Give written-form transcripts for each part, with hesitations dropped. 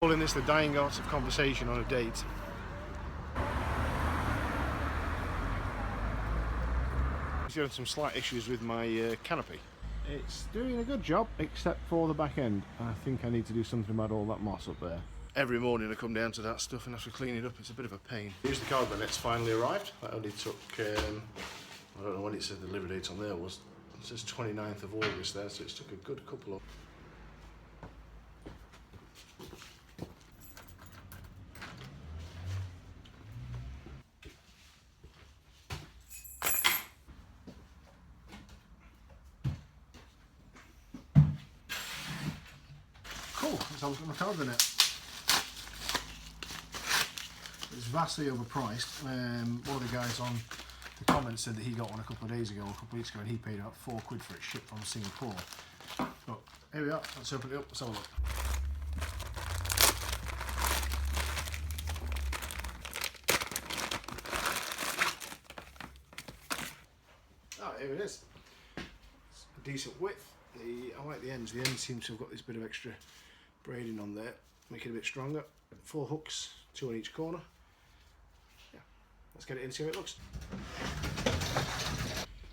Calling this the dying arts of conversation on a date. He's having some slight issues with my canopy. It's doing a good job, except for the back end. I think I need to do something about all that moss up there. Every morning I come down to that stuff and have to clean it up. It's a bit of a pain. Here's the cargo net's finally arrived. That only took, I don't know when it said the delivery date on there was. It says 29th of August there, so it's took a good couple of... Cool, let's have a look at my cargo net. It's vastly overpriced. One of the guys on the comments said that he got one a couple of days ago, a couple of weeks ago, and he paid about £4 for it, shipped from Singapore. But here we are, let's open it up, let's have a look. Ah, here it is. It's a decent width. I like the ends. The ends seem to have got this bit of extra braiding on there, make it a bit stronger. 4 hooks, 2 on each corner. Yeah, let's get it in and see how it looks.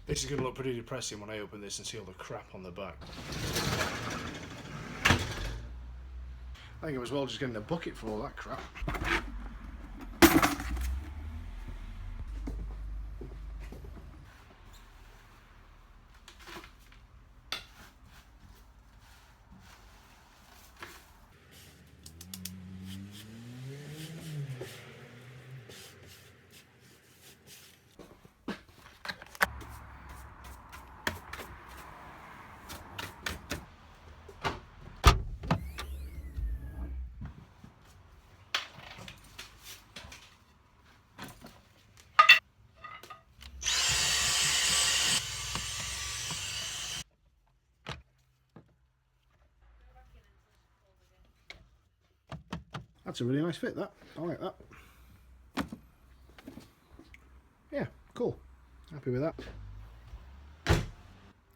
This is going to look pretty depressing when I open this and see all the crap on the back. I think I was well just getting a bucket for all that crap. That's a really nice fit, that. I like that. Yeah, cool. Happy with that.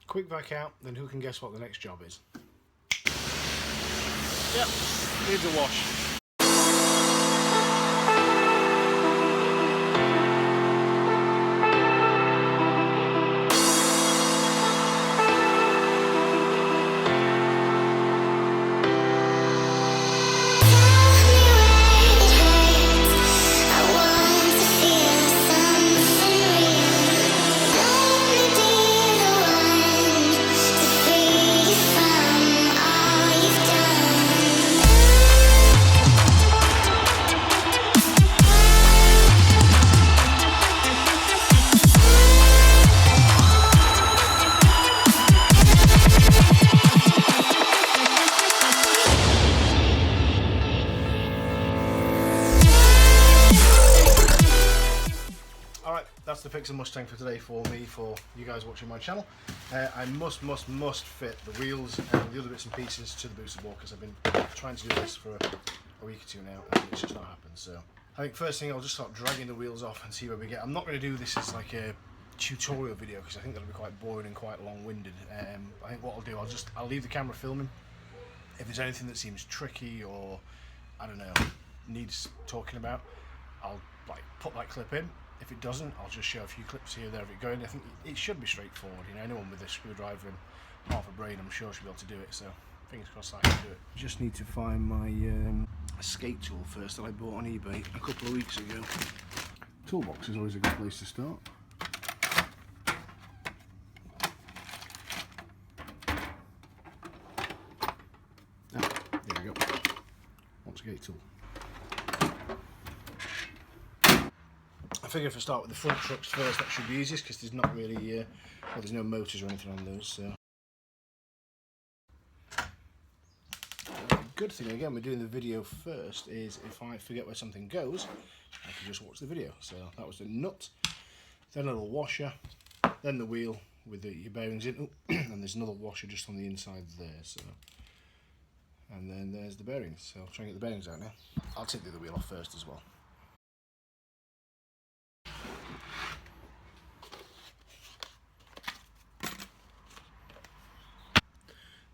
Quick vac out, then who can guess what the next job is? Yep, needs a wash. That's the fix of Mustang for today for me, for you guys watching my channel. I must fit the wheels and the other bits and pieces to the booster board because I've been trying to do this for a week or two now and it's just not happened. So I think first thing I'll just start dragging the wheels off and see where we get. I'm not going to do this as like a tutorial video because I think that'll be quite boring and quite long-winded. I think what I'll do, I'll leave the camera filming. If there's anything that seems tricky or I don't know, needs talking about, I'll like put that clip in. If it doesn't, I'll just show a few clips here and there of it going. I think it should be straightforward. You know, anyone with a screwdriver and half a brain, I'm sure should be able to do it. So, fingers crossed I can do it. Just need to find my skate tool first that I bought on eBay a couple of weeks ago. Toolbox is always a good place to start. Ah, there we go. One skate tool. I figure if I start with the front trucks first, that should be easiest because there's not really, well, there's no motors or anything on those. So, the good thing again with doing the video first is if I forget where something goes, I can just watch the video. So that was the nut, then a little washer, then the wheel with your bearings in, and there's another washer just on the inside there. So, and then there's the bearings. So I'll try and get the bearings out now. I'll take the other wheel off first as well.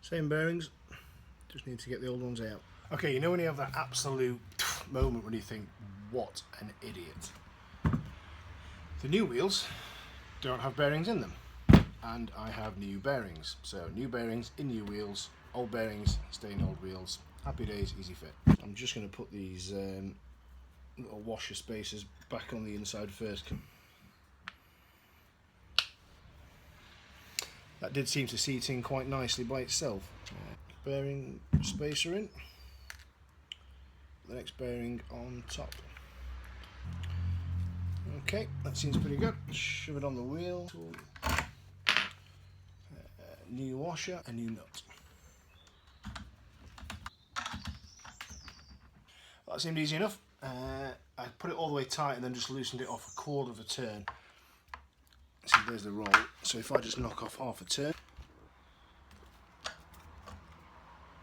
Same bearings, just need to get the old ones out. Okay, you know when you have that absolute moment when you think, what an idiot. The new wheels don't have bearings in them, and I have new bearings. So new bearings in new wheels, old bearings stay in old wheels. Happy days, easy fit. I'm just going to put these little washer spacers back on the inside first. That did seem to seat in quite nicely by itself. Bearing spacer in, the next bearing on top. Okay, that seems pretty good. Shove it on the wheel. New washer, a new nut. That seemed easy enough. I put it all the way tight and then just loosened it off a quarter of a turn. See, there's the roll. So if I just knock off half a turn,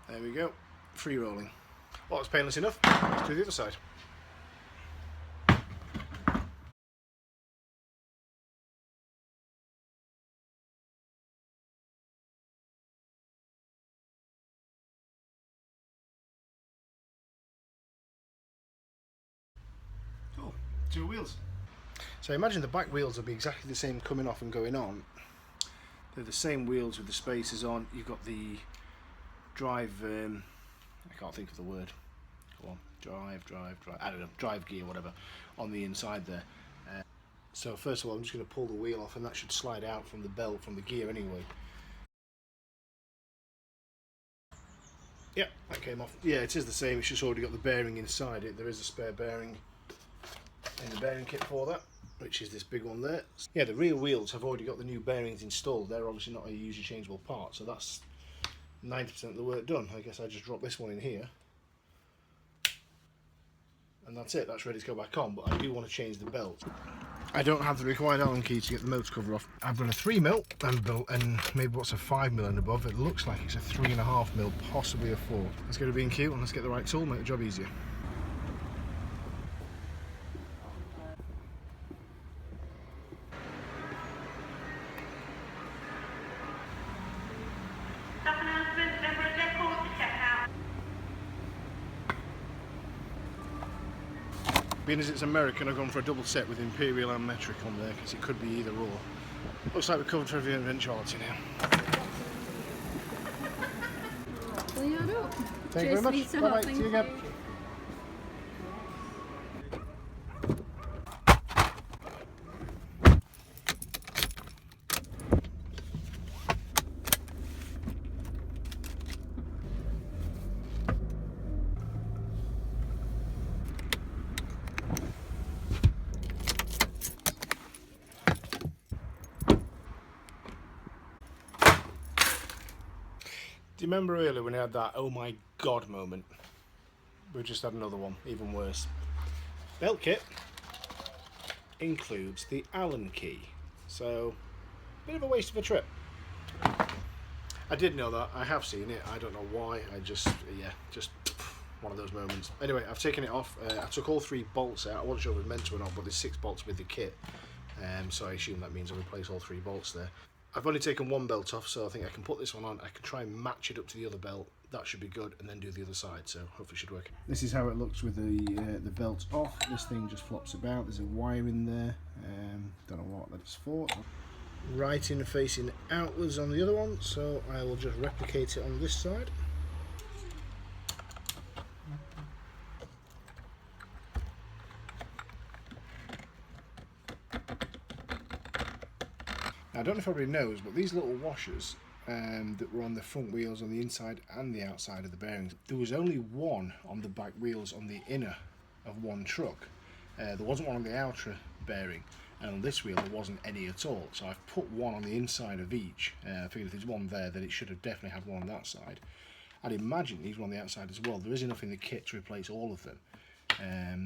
there we go, free rolling. Well, it's painless enough. Let's do the other side. Cool, two wheels. So imagine the back wheels will be exactly the same coming off and going on. They're the same wheels with the spacers on. You've got the drive, I can't think of the word. Go on, drive, I don't know, drive gear, whatever, on the inside there. So first of all, I'm just going to pull the wheel off, and that should slide out from the belt, from the gear anyway. Yeah, that came off. Yeah, it is the same, it's just already got the bearing inside it. There is a spare bearing in the bearing kit for that, which is this big one there. Yeah, the rear wheels have already got the new bearings installed. They're obviously not a user changeable part, so that's 90% of the work done. I guess I just drop this one in here, and that's it, that's ready to go back on. But I do want to change the belt. I don't have the required Allen key to get the motor cover off. I've got a 3mm and maybe what's a 5mm and above. It looks like it's a 3.5mm, possibly a 4. Let's go to B&Q and let's get the right tool, make the job easier. Being as it's American, I've gone for a double set with Imperial and metric on there because it could be either or. Looks like we're covered for every eventuality now. Well, you know. Thank you very much. Bye-bye. See you again. Do you remember earlier when I had that oh my god moment? We've just had another one, even worse. Belt kit includes the Allen key, so bit of a waste of a trip. I did know that, I have seen it, I don't know why, just one of those moments. Anyway, I've taken it off. I took all 3 bolts out. I wasn't sure if it was meant to or not, but there's 6 bolts with the kit, so I assume that means I'll replace all 3 bolts there. I've only taken one belt off, so I think I can put this one on. I can try and match it up to the other belt. That should be good, and then do the other side, so hopefully it should work. This is how it looks with the belt off. This thing just flops about. There's a wire in there. Don't know what that's for. Right in facing outwards on the other one, so I will just replicate it on this side. Now, I don't know if everybody knows, but these little washers that were on the front wheels on the inside and the outside of the bearings, there was only one on the back wheels on the inner of one truck. There wasn't one on the outer bearing, and on this wheel there wasn't any at all. So I've put one on the inside of each. I figured if there's one there, then it should have definitely had one on that side. I'd imagine these were on the outside as well. There is enough in the kit to replace all of them.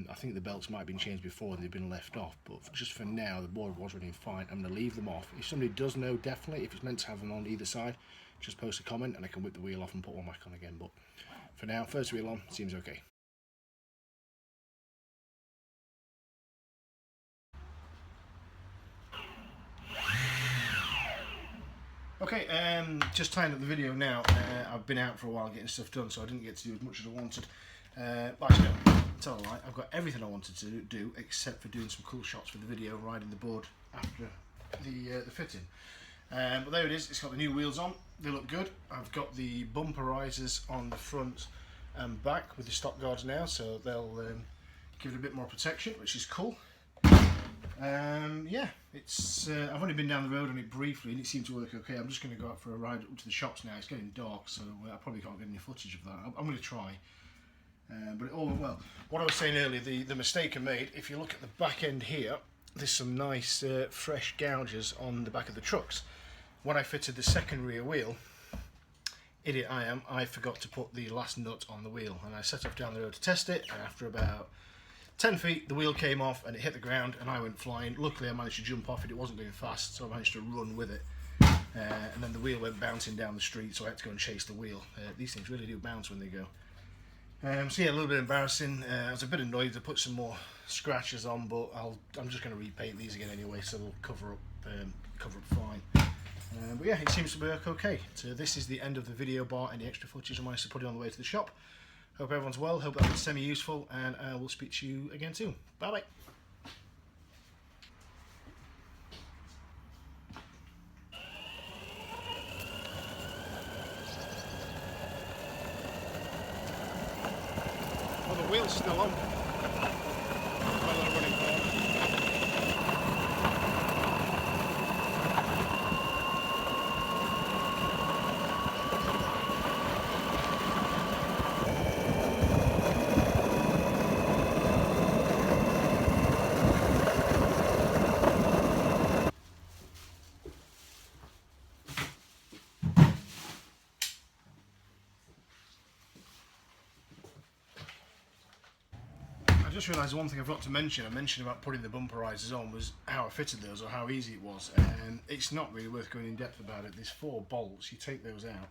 I think the belts might have been changed before and they've been left off, but just for now the board was running fine. I'm going to leave them off. If somebody does know definitely if it's meant to have them on either side, just post a comment and I can whip the wheel off and put one back on again. But for now, first wheel on, seems okay. Okay, just tying up the video now. I've been out for a while getting stuff done, so I didn't get to do as much as I wanted. But actually, no, it's all right. I've got everything I wanted to do except for doing some cool shots for the video, riding the board after the fitting. But there it is. It's got the new wheels on. They look good. I've got the bumper risers on the front and back with the stock guards now, so they'll give it a bit more protection, which is cool. Yeah, it's I've only been down the road on it briefly and it seemed to work okay. I'm just going to go out for a ride up to the shops now. It's getting dark, so I probably can't get any footage of that. I'm going to try, but it all went well. What I was saying earlier, the mistake I made, if you look at the back end here, there's some nice fresh gouges on the back of the trucks. When I fitted the second rear wheel, idiot I am, I forgot to put the last nut on the wheel, and I set off down the road to test it, and after about 10 feet the wheel came off and it hit the ground and I went flying. Luckily I managed to jump off it, it wasn't going fast, so I managed to run with it, and then the wheel went bouncing down the street, so I had to go and chase the wheel. These things really do bounce when they go. So yeah, a little bit embarrassing. I was a bit annoyed to put some more scratches on, but I'm just going to repaint these again anyway, so they'll cover up fine. But yeah, it seems to work okay. So this is the end of the video bar. Any extra footage I managed to put it on the way to the shop. Hope everyone's well, hope that was semi-useful, and I will speak to you again soon. Bye bye. Well, the wheel's still on. Well, they're running forward. I just realised one thing I forgot to mention. I mentioned about putting the bumper risers on was how I fitted those, or how easy it was, and it's not really worth going in depth about it. There's 4 bolts, you take those out,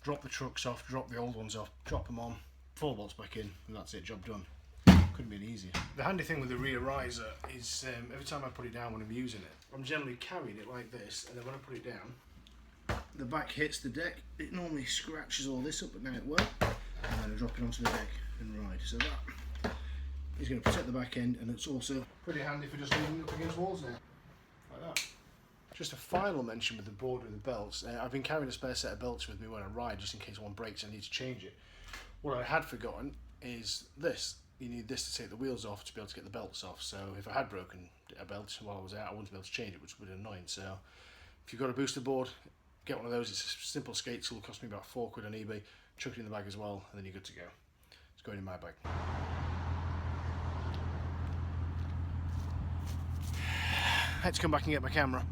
drop the trucks off, drop the old ones off, drop them on, 4 bolts back in, and that's it, job done. Couldn't be any easier. The handy thing with the rear riser is every time I put it down when I'm using it, I'm generally carrying it like this, and then when I put it down, the back hits the deck. It normally scratches all this up, but now it won't, and then I drop it onto the deck and ride. So that is going to protect the back end, and it's also pretty handy for just leaning up against walls now, like that. Just a final mention with the board with the belts. I've been carrying a spare set of belts with me when I ride, just in case one breaks and I need to change it. What I had forgotten is this. You need this to take the wheels off to be able to get the belts off. So if I had broken a belt while I was out, I wouldn't be able to change it, which would be annoying. So if you've got a booster board, get one of those. It's a simple skate tool, cost me about £4 on eBay. Chuck it in the bag as well, and then you're good to go. It's going in my bag. I had to come back and get my camera.